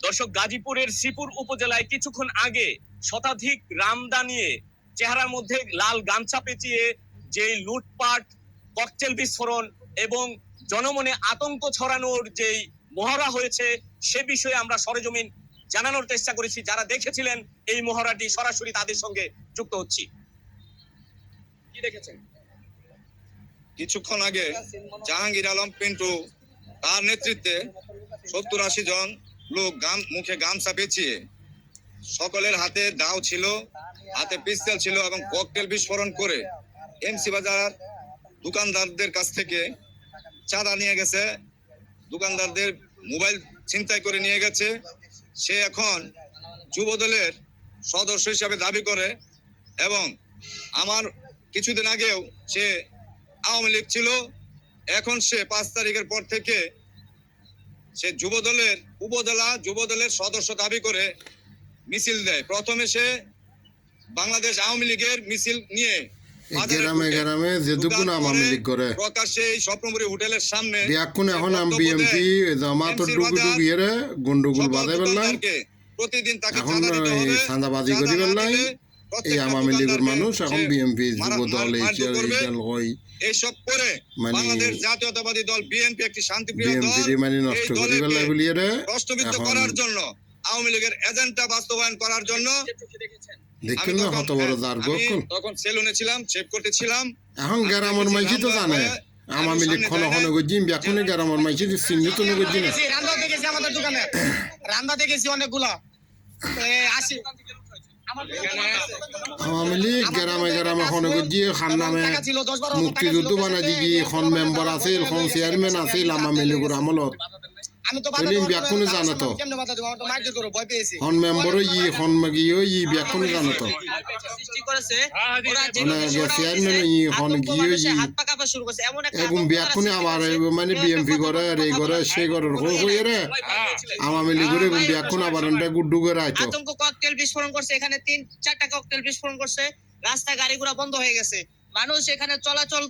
দর্শক, গাজীপুরের শ্রীপুর উপজেলায় কিছুক্ষণ আগে শতাধিক রামদা নিয়ে চেহারার মধ্যে লাল গামছা পেঁচিয়ে যে লুটপাট, ককটেল বিস্ফোরণ এবং জনমনে আতঙ্ক ছড়ানোর যেই মহড়া হয়েছে সে বিষয়ে আমরা সরেজমিন জানানোর চেষ্টা করেছি। যারা দেখেছিলেন এই মহড়াটি সরাসরি তাদের সঙ্গে যুক্ত হচ্ছি। কি দেখেছেন? কিছুক্ষণ আগে জাহাঙ্গীর আলম পিন্টু তার নেতৃত্বে 70-80 জন লোক মুখে গামছা পেঁচিয়ে, সকলের হাতে দাও ছিল, হাতে পিস্তল ছিল এবং ককটেল বিস্ফোরণ করে এমসি বাজার দোকানদারদের কাছ থেকে চাঁদা নিয়ে গেছে, দোকানদারদের মোবাইল ছিনতাই করে নিয়ে গেছে। সে এখন যুবদলের সদস্য হিসাবে দাবি করে এবং আমার কিছুদিন আগেও সে আওয়ামী লীগ ছিল। এখন সে 5 তারিখের পর থেকে সে যুবদলের উপজেলা যুবদলের সদস্য দাবি করে মিছিল দেয়। প্রথমে সে বাংলাদেশ আওয়ামী লীগের মিছিল নিয়ে গ্রামে যেটুকুন আওয়ামী লীগ করে প্রকাশ্যে এই স্বপ্নপুরী হোটেলের সামনে এখন বিএমপি জামাত ডুবিয়ে গন্ডগোল বাঁধে বেলায় প্রতিদিন তাকে চাঁদাবাজি করি বেলায় এই আওয়ামী লীগের মানুষ এখন বিএমপি যুবদল এইসব করে বাংলাদেশ জাতীয়তাবাদী দল বিএনপি একটি শান্তিপ্রিয় দল মানে নষ্ট করি বেলায় বলিয়ে প্রশ্নবিদ্ধ করার জন্য, আওয়ামী লীগের এজেন্ডা বাস্তবায়ন করার জন্য দেখেন না কত বড় তখন সেলুনে ছিলাম, শেভ করতেছিলাম। এখন গ্রামের মাইজি তো জানে আওয়ামী লীগ খন গজিম এখনই গ্রামের মাইজি চিহ্নিত গজি না। রান্দা দেখেছি আমাদের দোকানে, রান্দা দেখেছি অনেকগুলা। আওয়ামী লীগ গ্রামে খনে গজিয়ে খান নামে মুক্তিযুদ্ধ বানাই দিয়ে এখন মেম্বার আছে, এখন চেয়ারম্যান আছে আওয়ামী লীগের আমলত। আমি তো ব্যাকুনে জানো তো হন মেম্বার হন গিয়ে ব্যাকুনে জানো তো চেয়ারম্যান হন গিয়ে এবং ব্যাকুনে আমার মানে বিএমপি করে এই করে সে করে হয়ে রে আওয়ামী লীগের এবং ব্যাকুন আবার গুড্ডু করে আইতো। আতঙ্ক ককটেল বিস্ফোরণ করছে, এখানে 3-4টা ককটেল বিস্ফোরণ করছে, রাস্তা গাড়িগুলো বন্ধ হয়ে গেছে, মানুষ এখানে চলাচল,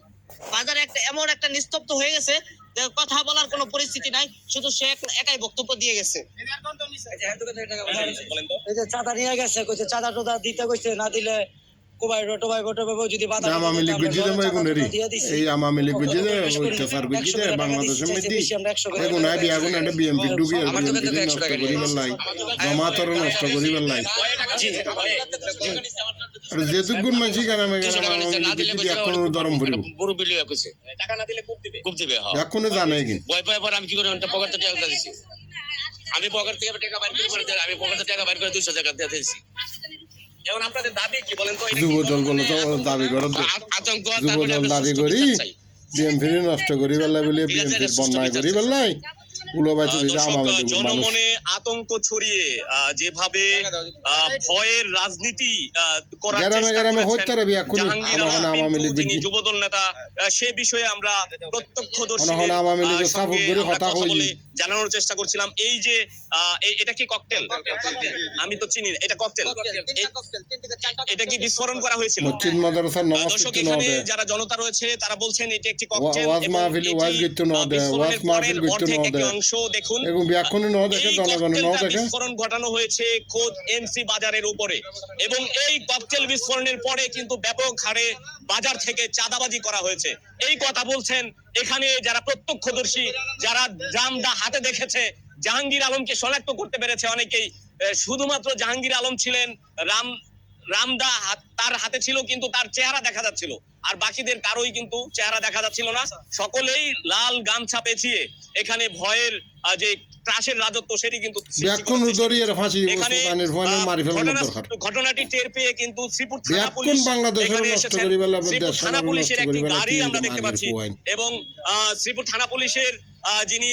বাজারে এমন একটা নিস্তব্ধ হয়ে গেছে কথা বলার কোনো পরিস্থিতি নাই, শুধু সে একাই বক্তব্য দিয়ে গেছে। এই যে চাঁদা নিয়ে গেছে, কইছে চাঁদা টাদা দিতে কইছে, না দিলে যদি আওয়ামী লীগ বুঝিয়ে এই আওয়ামী লীগ বুঝিয়ে অত্যাচার বুঝিয়ে বাংলাদেশের মধ্যে এখন এখন একটা বিএমপি ঢুকিয়ে নষ্ট করি পেলাই, জমাতর নষ্ট করি পেলাই। আর যেটুকুন মাঝি গ্রামে এখন দরম ভরিব এখনো জানে কি আমি কি করে পকেট থেকে টাকা দিচ্ছি, আমি পকেট থেকে টাকা বাইর করে আমি পকেট থেকে টাকা বাইর করে 200 টাকা দিয়ে দিয়েছি। এখন আপনাদের দাবি কি বলেন তো? যুবদল বলে তো দাবি করে, যুবদল দাবি করি বিএমপি নষ্ট করি পেলাই বলে বিএমপি বন্যায় করি পেলাই জনমনে আতঙ্ক ছড়িয়ে যেভাবে ভয়ের রাজনীতি যুবদল নেতা, সে বিষয়ে আমরা প্রত্যক্ষদর্শী জানানোর চেষ্টা করছিলাম। এই যে এটা কি ককটেল? আমি তো চিনি এটা ককটেল, এটা কি বিস্ফোরণ করা হয়েছিল? দর্শক, এখানে যারা জনতা রয়েছে তারা বলছেন এটি একটি ককটেল। অংশ দেখুন, বিস্ফোরণ ঘটানো হয়েছে খোদ এমসি বাজারের উপরে এবং এই ককটেল বিস্ফোরণের পরে কিন্তু ব্যাপক হারে বাজার থেকে চাঁদাবাজি করা হয়েছে। এই কথা বলছেন এখানে যারা প্রত্যক্ষদর্শী, যারা রামদা হাতে দেখেছে, জাহাঙ্গীর আলমকে শনাক্ত করতে পেরেছে অনেকেই। শুধুমাত্র জাহাঙ্গীর আলম ছিলেন, রামদা তার হাতে ছিল কিন্তু তার চেহারা দেখা যাচ্ছিল, আর বাকিদের কারোই কিন্তু চেহারা দেখা যাচ্ছিল না। সকলেই লাল গামছা পেঁচিয়ে এখানে ভয়ের যে ত্রাসের রাজত্ব সেটি কিন্তু ঘটনাটি টের পেয়ে কিন্তু শ্রীপুর থানা পুলিশের একটি গাড়ি আমরা দেখতে পাচ্ছি এবং শ্রীপুর থানা পুলিশের যিনি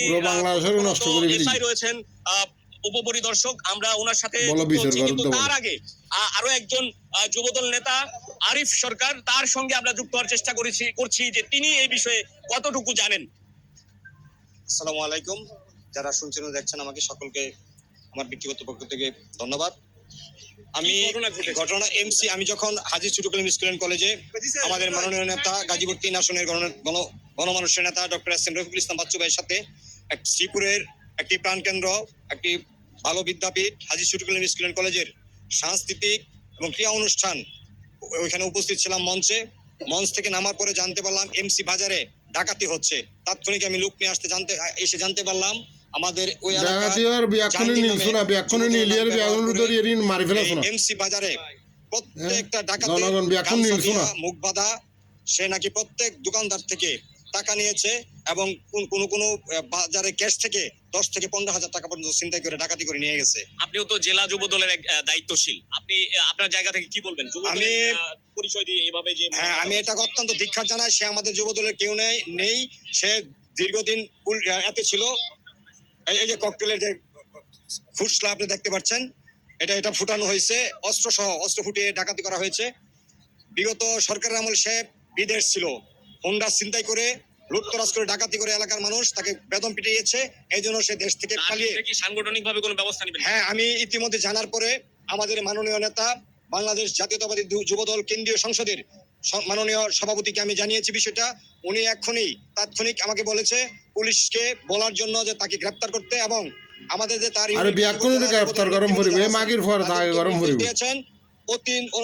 রয়েছেন উপপরিদর্শক, আমরা ওনার সাথে কিন্তু তার আগে আরো একজন যুবদল নেতা আরিফ সরকার, তার সঙ্গে আমরা যুক্ত হওয়ার চেষ্টা করছি যে তিনি এই বিষয়ে কতটুকু জানেন। আসসালামু আলাইকুম, যারা শুনছেন ও দেখছেন আমাকে সকলকে আমার ব্যক্তিগত পক্ষ থেকে ধন্যবাদ। আমি ঘটনা এমসি, আমি যখন হাজী ছোট কলিম স্কুল এন্ড কলেজে আমাদের মাননীয় নেতা গাজীপুর 3 আসনের গণমানুষের নেতা doctor S M Rafiqul Islam Bachchu ভাইয়ের সাথে শ্রীপুরের একটি প্রাণকেন্দ্র, একটি আলো বিদ্যাপীঠ, হাজী শরীফুল ইসলাম স্কুল অ্যান্ড কলেজের সাংস্কৃতিক এবং ক্রীড়া অনুষ্ঠান ওইখানে উপস্থিত ছিলাম মঞ্চে। মঞ্চ থেকে নামার পরে জানতে পারলাম এমসি বাজারে ডাকাতি হচ্ছে। তাৎক্ষণিক আমি লোক নিয়ে এসে জানতে পারলাম আমাদের ওই এমসি বাজারে প্রত্যেকটা ডাকাতের মুখ বাঁধা, সে নাকি প্রত্যেক দোকানদার থেকে টাকা নিয়েছে এবং কোন বাজারে ক্যাশ থেকে 10 থেকে 15,000 টাকা পর্যন্ত ছিনতাই করে ডাকাতি করে নিয়ে গেছে। আপনিও তো জেলা যুব দলের এক দায়িত্বশীল, আপনি আপনার জায়গা থেকে কি বলবেন? আমি পরিচয় দিয়ে এভাবে যে হ্যাঁ, আমি এটাকে অত্যন্ত ধিক্কার জানাই। সে আমাদের যুব দলের কেউ নেই। সে দীর্ঘদিন এতে ছিল। এই যে ককটেলের যে ফুসলা আপনি দেখতে পাচ্ছেন, এটা ফুটানো হয়েছে, অস্ত্র ফুটিয়ে ডাকাতি করা হয়েছে। বিগত সরকারের আমল সে বিদেশ ছিল, হোন্ডা ছিনতাই করে লুটতরাজ করে ডাকাতি করে এলাকার মানুষ তাকে বেদম পিটিয়েছে। এই জন্য সে দেশ থেকে পালিয়ে। কি সাংগঠনিক ভাবে কোনো ব্যবস্থা নেবেন? হ্যাঁ, আমি ইতিমধ্যে জানার পরে আমাদের মাননীয় নেতা, বাংলাদেশ জাতীয়তাবাদী যুবদল কেন্দ্রীয় সংসদের মাননীয় সভাপতিকে আমি জানিয়েছি বিষয়টা। উনি তাৎক্ষণিক আমাকে বলেছে পুলিশকে বলার জন্য যে তাকে গ্রেফতার করতে এবং আমাদের যে তার দিয়েছেন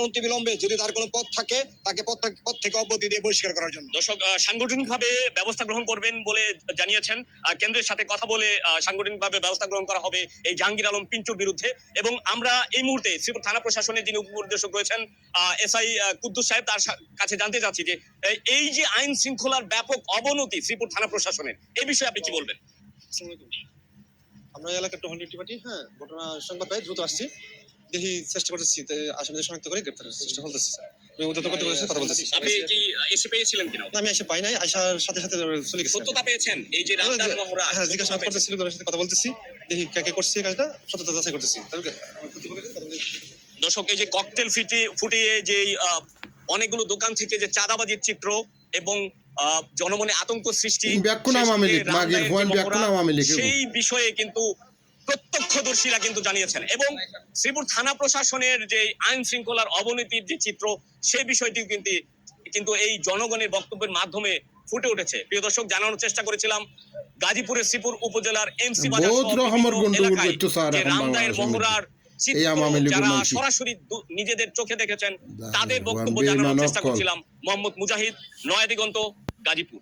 অতি বিলম্বে যদি তার কোনো পথ থাকে তাকে পথ থেকে অব্যাহতি দিয়ে বহিষ্কার করার জন্য। দর্শক, সাংগঠনিক ভাবে ব্যবস্থা গ্রহণ করবেন বলে জানিয়েছেন। কেন্দ্রের সাথে কথা বলে সাংগঠনিক ভাবে ব্যবস্থা গ্রহণ করা হবে এই জাহাঙ্গীর আলম পিন্টুর বিরুদ্ধে। এবং আমরা এই মুহূর্তে শ্রীপুর থানা প্রশাসনের যিনি উপপরিদর্শক রয়েছেন এসআই কুদ্দুস সাহেব, তার কাছে জানতে চাচ্ছি যে এই যে আইন শৃঙ্খলার ব্যাপক অবনতি শ্রীপুর থানা প্রশাসনের, এই বিষয়ে আপনি কি বলবেন? আমরা এলাকার টহল ডিউটি, হ্যাঁ, ঘটনা সংবাদ পাই, দ্রুত আসছি, দেখি চেষ্টা করতেছি আসামিদের শনাক্ত করে গ্রেপ্তারের চেষ্টা করতেছি। কথা বলতেছি। আপনি কি এসে পেয়েছিলেন কিনা? আমি এসে পাই নাই, আসার সাথে সাথে চলে গেছে। সত্যতা পেয়েছেন? এই যে রামদার মহড়া, হ্যাঁ, জিজ্ঞাসাবাদ করতেছিল, ওদের সাথে কথা বলতেছি, দেখি কে করছে কাজটা, সত্যতা যাচাই করতেছি। দর্শক, এই যে ককটেল ফুটিয়ে যে অনেকগুলো দোকান থেকে যে চাঁদাবাজির চিত্র এবং জনমনে আতঙ্ক সৃষ্টি, সেই বিষয়ে কিন্তু প্রত্যক্ষদর্শীরা কিন্তু জানিয়েছেন। এবং শ্রীপুর থানা প্রশাসনের যে আইন শৃঙ্খলার অবনতির যে চিত্র, সেই বিষয়টিও কিন্তু এই জনগণের বক্তব্যের মাধ্যমে ফুটে উঠেছে। প্রিয় দর্শক, জানানোর চেষ্টা করেছিলাম গাজীপুরের শ্রীপুর উপজেলার এমসি বাজার রামদায়ের মহড়ার যারা সরাসরি নিজেদের চোখে দেখেছেন তাদের বক্তব্য জানানোর চেষ্টা করছিলাম। মোহাম্মদ মুজাহিদ, নয়া দিগন্ত, গাজীপুর।